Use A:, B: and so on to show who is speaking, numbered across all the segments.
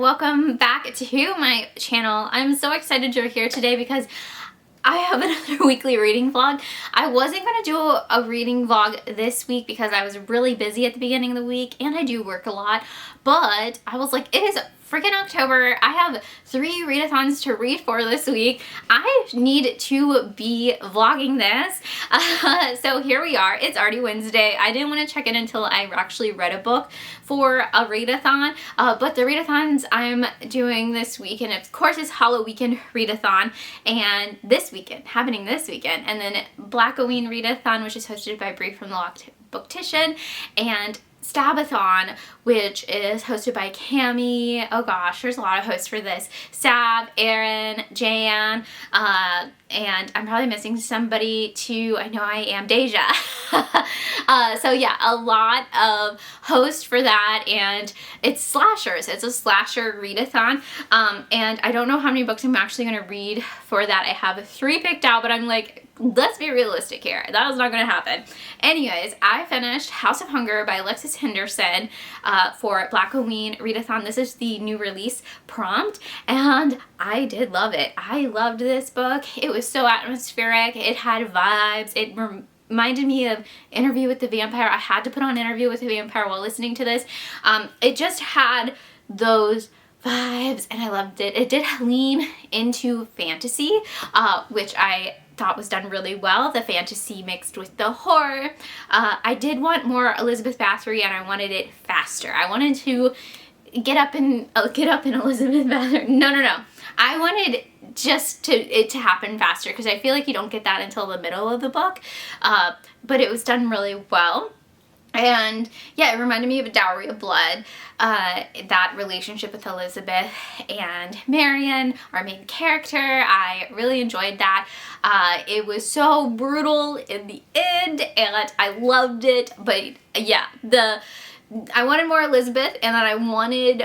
A: welcome back to my channel. I'm so excited you're here today because I have another weekly reading vlog. I wasn't going to do a reading vlog this week because I was really busy at the beginning of the week and I do work a lot, but I was like, it is freaking October. I have 3 readathons to read for this week. I need to be vlogging this. So here we are. It's already Wednesday. I didn't want to check in until I actually read a book for a readathon, but the readathons I'm doing this week, and of course it's HALLOWEEKEND readathon, and happening this weekend, and then Blackoween readathon, which is hosted by Bree from the Locked Booktician, and Stabathon, which is hosted by Cami. Oh gosh, there's a lot of hosts for this. Sab, Erin, Jan, and I'm probably missing somebody too. I know I am. Deja. So yeah, a lot of hosts for that, and it's slashers. It's a slasher readathon, and I don't know how many books I'm actually going to read for that. I have 3 picked out, but I'm like, let's be realistic here. That is not going to happen. Anyways, I finished House of Hunger by Alexis Henderson for Blackoween readathon. This is the new release prompt, and I did love it. I loved this book. It was so atmospheric. It had vibes. It reminded me of Interview with the Vampire. I had to put on Interview with the Vampire while listening to this. It just had those vibes and I loved it. It did lean into fantasy, which I thought was done really well. The fantasy mixed with the horror. I did want more Elizabeth Bathory, and I wanted it faster. I wanted to get up in Elizabeth Bathory. No. I wanted just it to happen faster because I feel like you don't get that until the middle of the book. But it was done really well. And yeah, it reminded me of A Dowry of Blood, that relationship with Elizabeth and Marion, our main character. I really enjoyed that. It was so brutal in the end, and I loved it. But yeah, I wanted more Elizabeth, and then I wanted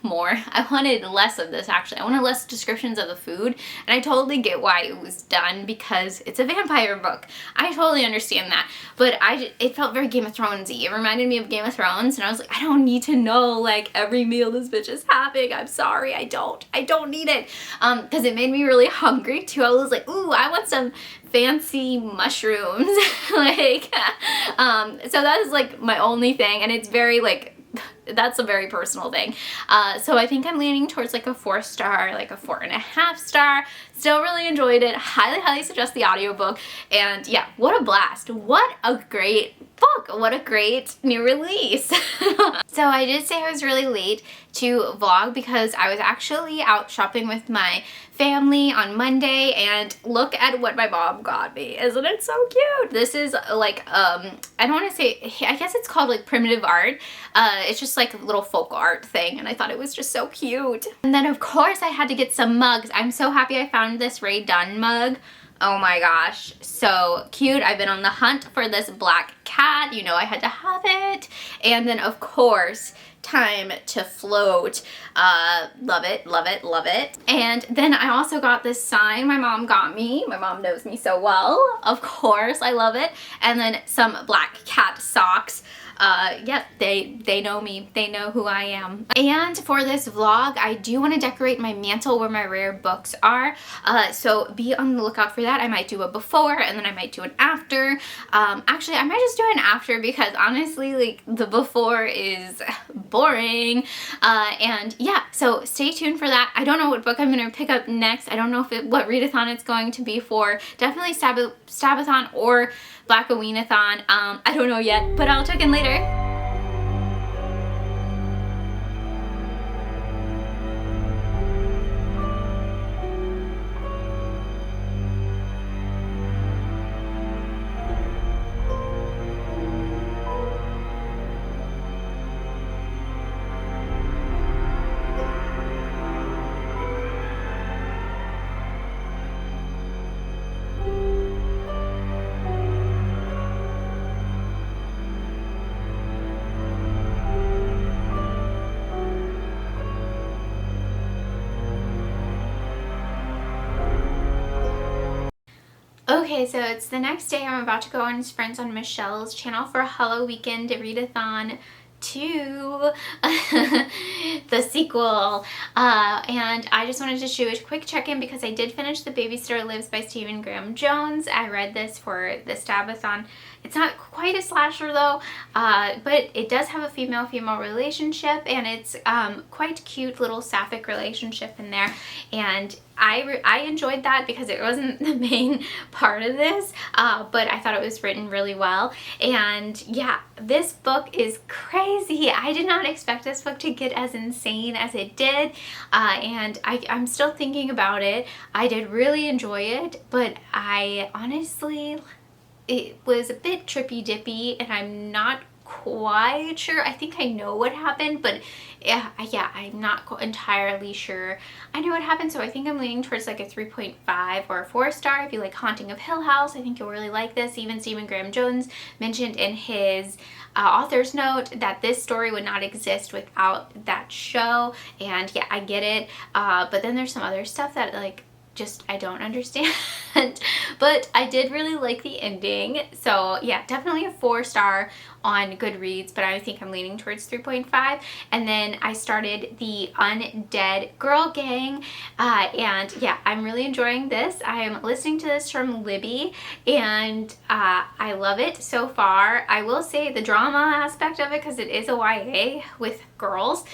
A: I wanted less of this, actually. I wanted less descriptions of the food, and I totally get why it was done because it's a vampire book. I totally understand that, but it felt very Game of Thrones-y. It reminded me of Game of Thrones, and I was like, I don't need to know like every meal this bitch is having. I'm sorry, I don't need it, because it made me really hungry too. I was like, ooh, I want some fancy mushrooms. Like, so that is like my only thing, and it's very like, that's a very personal thing. So I think I'm leaning towards like a 4-star, like a 4.5 star. Still really enjoyed it. Highly suggest the audiobook. And yeah, what a blast. What a great book. What a great new release. So I did say I was really late to vlog because I was actually out shopping with my family on Monday, and look at what my mom got me. Isn't it so cute? This is like, I don't want to say, I guess it's called like primitive art. It's just like a little folk art thing, and I thought it was just so cute. And then of course I had to get some mugs. I'm so happy I found this Readathon mug. Oh my gosh, so cute. I've been on the hunt for this black cat. You know I had to have it. And then of course, Time to Float. Love it. And then I also got this sign my mom got me. My mom knows me so well. Of course, I love it. And then some black cat socks. Yeah, they know me. They know who I am. And for this vlog, I do want to decorate my mantle where my rare books are. So be on the lookout for that. I might do a before, and then I might do an after. Actually, I might just do an after because honestly, like, the before is boring. And yeah, so stay tuned for that. I don't know what book I'm going to pick up next. I don't know what readathon it's going to be for. Definitely Stabathon or Blackoweenathon. I don't know yet, but I'll check in later. Okay, so it's the next day. I'm about to go on Friends on Michelle's channel for HALLOWEEKEND readathon to the sequel, and I just wanted to do a quick check-in because I did finish The Babysitter Lives by Stephen Graham Jones. I read this for the Readathon. It's not quite a slasher though, but it does have a female-female relationship, and it's quite cute little sapphic relationship in there, and I enjoyed that because it wasn't the main part of this, but I thought it was written really well. And yeah, this book is crazy. I did not expect this book to get as insane as it did, and I'm still thinking about it. I did really enjoy it, but I honestly, it was a bit trippy dippy, and I'm not quite sure. I think I know what happened, but yeah, I'm not entirely sure I know what happened, so I think I'm leaning towards like a 3.5 or a 4-star. If you like Haunting of Hill House, I think you'll really like this. Even Stephen Graham Jones mentioned in his author's note that this story would not exist without that show, and yeah, I get it, but then there's some other stuff that like just I don't understand. But I did really like the ending, so yeah, definitely a 4-star on Goodreads, but I think I'm leaning towards 3.5. And then I started the Undead Girl Gang, and yeah, I'm really enjoying this. I'm listening to this from Libby, and I love it so far. I will say the drama aspect of it, because it is a YA with girls,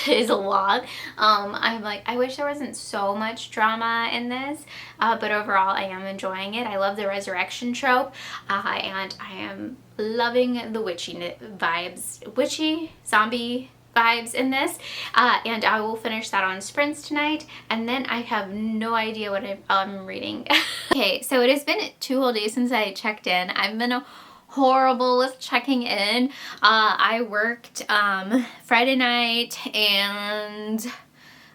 A: is a lot. I'm like, I wish there wasn't so much drama in this, but overall I am enjoying it. I love the resurrection trope, and I am loving the witchy vibes, witchy zombie vibes in this, and I will finish that on sprints tonight, and then I have no idea what I'm reading. Okay, so it has been 2 whole days since I checked in. I've been horrible with checking in. I worked Friday night and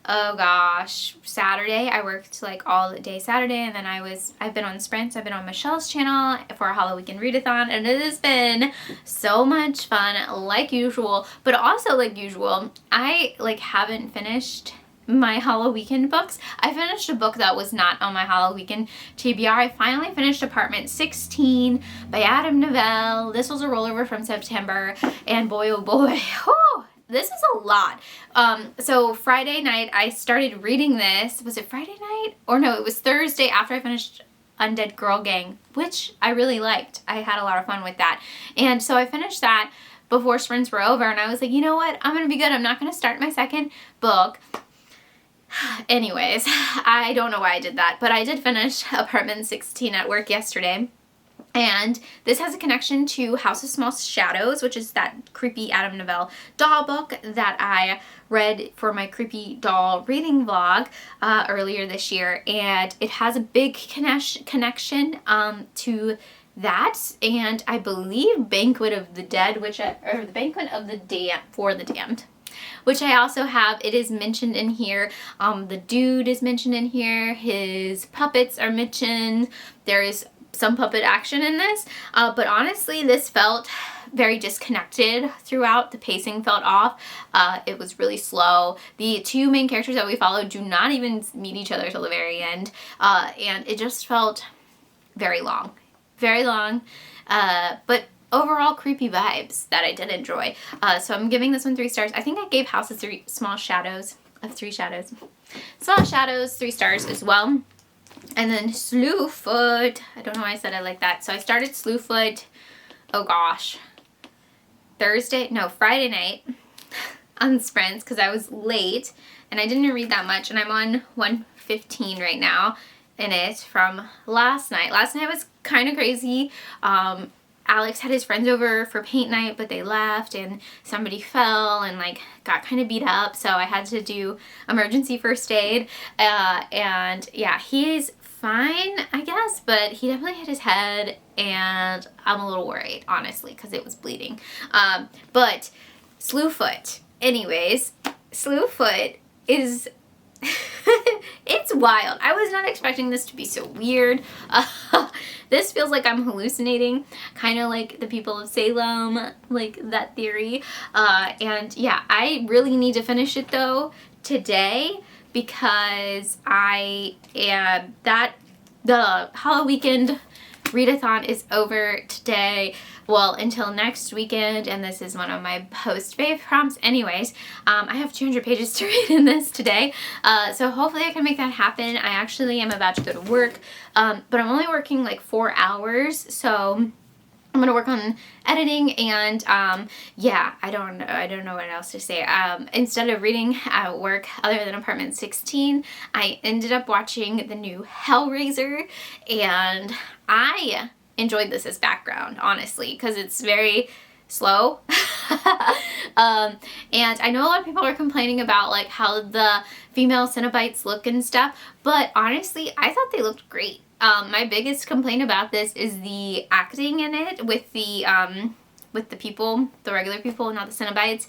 A: oh gosh, Saturday. I worked like all day Saturday, and then I've been on sprints. I've been on Michelle's channel for a HALLOWEEKEND readathon, and it has been so much fun like usual. But also like usual, I like haven't finished my HALLOWEEKEND books. I finished a book that was not on my HALLOWEEKEND TBR. I finally finished Apartment 16 by Adam Novell. This was a rollover from September, and boy oh boy, whew, this is a lot. So Friday night I started reading this. Was it Friday night? Or no, it was Thursday after I finished Undead Girl Gang, which I really liked. I had a lot of fun with that. And so I finished that before sprints were over, and I was like, you know what? I'm gonna be good. I'm not gonna start my second book. Anyways, I don't know why I did that, but I did finish Apartment 16 at work yesterday. And this has a connection to House of Small Shadows, which is that creepy Adam Novell doll book that I read for my creepy doll reading vlog earlier this year. And it has a big connection to that, and I believe Banquet of the Dead, or the Banquet of the Damned, which I also have. It is mentioned in here. The dude is mentioned in here. His puppets are mentioned. There is some puppet action in this, but honestly this felt very disconnected throughout. The pacing felt off. It was really slow. The 2 main characters that we follow do not even meet each other till the very end, and it just felt very long. But overall creepy vibes that I did enjoy. So I'm giving this one 3 stars. I think I gave House of Small Shadows 3 stars as well. And then Slewfoot, I don't know why I said I like that. So I started Slewfoot, oh gosh, Friday night on sprints because I was late and I didn't read that much, and I'm on 115 right now in it from last night. Last night was kind of crazy. Alex had his friends over for paint night, but they left and somebody fell and like got kind of beat up, so I had to do emergency first aid, and yeah, he's fine I guess, but he definitely hit his head and I'm a little worried honestly because it was bleeding. But Slewfoot, anyways, Slewfoot is it's wild. I was not expecting this to be so weird. This feels like I'm hallucinating, kind of like the people of Salem, like that theory. And yeah, I really need to finish it though today because the HALLOWEEKEND Readathon is over today. Well, until next weekend, and this is one of my post fave prompts anyways. I have 200 pages to read in this today, so hopefully I can make that happen. I actually am about to go to work, but I'm only working like 4 hours, so I'm gonna work on editing, and yeah, I don't know what else to say. Instead of reading at work other than Apartment 16, I ended up watching the new Hellraiser, and I enjoyed this as background, honestly, because it's very slow. And I know a lot of people are complaining about like how the female Cenobites look and stuff, but honestly, I thought they looked great. My biggest complaint about this is the acting in it with the people, the regular people, not the Cenobites.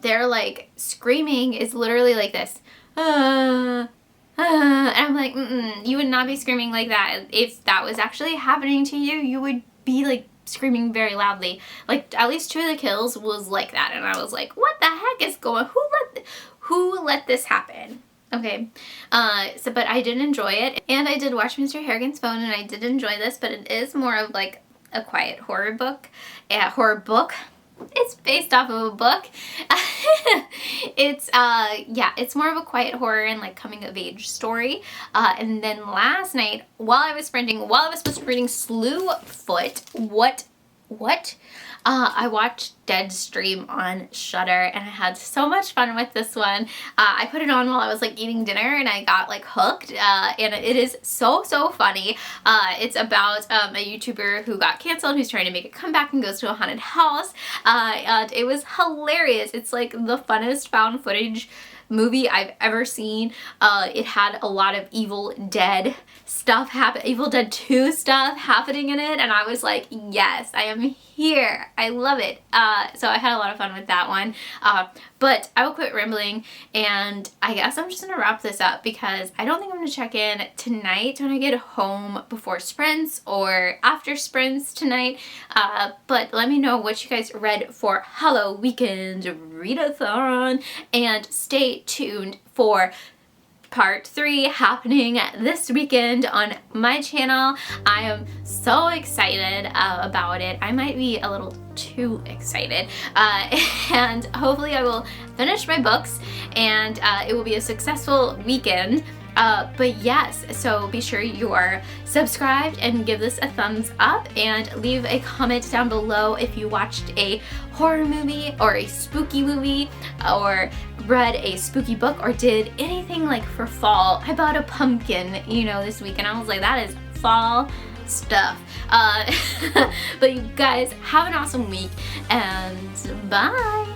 A: Their like screaming is literally like this. And I'm like, you would not be screaming like that. If that was actually happening to you, you would be like screaming very loudly. Like at least 2 of the kills was like that, and I was like, what the heck is going? Who let this happen? Okay, but I did enjoy it, and I did watch Mr. Harrigan's Phone, and I did enjoy this, but it is more of like a quiet horror book. It's based off of a book. Yeah, it's more of a quiet horror and like coming of age story. And then last night, while I was supposed to be reading Slewfoot, I watched Dead stream on Shudder, and I had so much fun with this one. I put it on while I was like eating dinner, and I got like hooked, and it is so funny. It's about a YouTuber who got canceled, who's trying to make a comeback and goes to a haunted house, and it was hilarious. It's like the funnest found footage movie I've ever seen. It had a lot of Evil Dead stuff happen, Evil Dead 2 stuff happening in it, and I was like, yes, I am here. I love it. So I had a lot of fun with that one. But I will quit rambling, and I guess I'm just gonna wrap this up because I don't think I'm gonna check in tonight when I get home before sprints or after sprints tonight. But let me know what you guys read for Halloween Readathon, and stay tuned for part 3 happening this weekend on my channel. I am so excited about it. I might be a little too excited, and hopefully I will finish my books, and it will be a successful weekend. But yes, so be sure you are subscribed and give this a thumbs up, and leave a comment down below if you watched a horror movie or a spooky movie or read a spooky book or did anything like for fall. I bought a pumpkin, you know, this week, and I was like, that is fall stuff. But you guys have an awesome week, and bye.